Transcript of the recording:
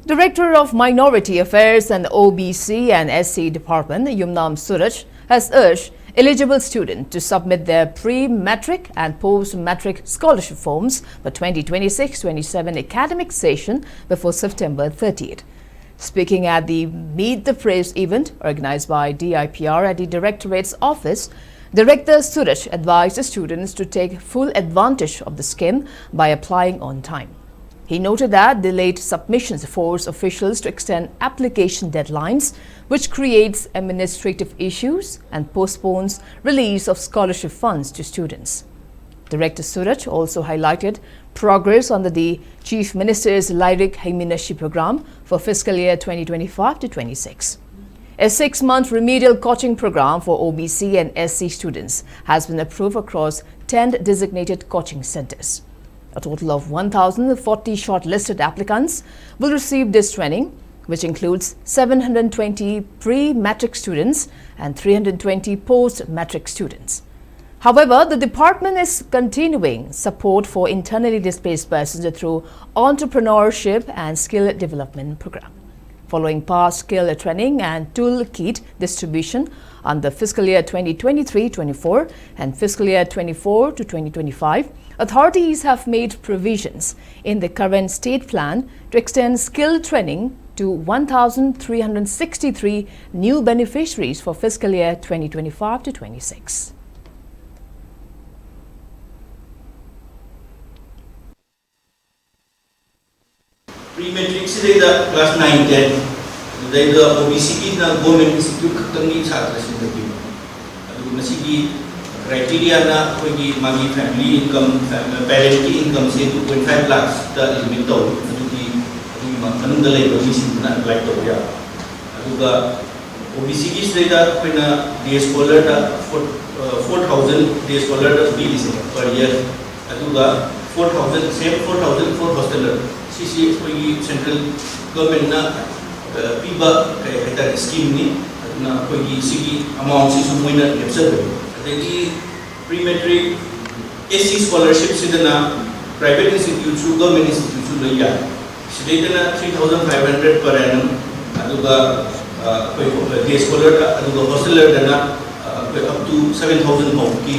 Director of Minority Affairs and OBC and SC Department, Yumnam Suraj, has urged eligible students to submit their pre-matric and post-matric scholarship forms for 2026-27 academic session before September 30th. Speaking at the Meet the Press event organized by DIPR at the Directorate's office, Director Suraj advised the students to take full advantage of the scheme by applying on time. He noted that delayed submissions force officials to extend application deadlines, which creates administrative issues and postpones release of scholarship funds to students. Director Suraj also highlighted progress under the Chief Minister's Lyric Haiminashi program for fiscal year 2025-26. A 6-month remedial coaching program for OBC and SC students has been approved across 10 designated coaching centers. A total of 1,040 shortlisted applicants will receive this training, which includes 720 pre-matric students and 320 post-matric students. However, the department is continuing support for internally displaced persons through entrepreneurship and skill development program. Following past skill training and toolkit distribution under fiscal year 2023-24 and fiscal year 24-2025, authorities have made provisions in the current state plan to extend skill training to 1,363 new beneficiaries for fiscal year 2025-26. Pre-matric से class 9-10 the OBC na government institute खतंगी छात्र से लगी अदु नसीगी criteria na कोई मागी family income parent की income से 2.5 lakhs ता limit तो अदु की मनंग दले OBC ना apply तो या अदु का OBC की से कोई ना day scholar ता 4,000 day scholar ता fee से per year अदु का 4,000 same 4,000 for hosteler CC कोई central government ना पीबा कहता scheme ni ना कोई सीगी amount से सुमोई ना capture करें अदगी pre-matric SC scholarship से ना private institute से government institute से लिया से ना 3,500 per annum अदुगा कोई day scholar का अदुगा hosteler ना up to 7,000 pound की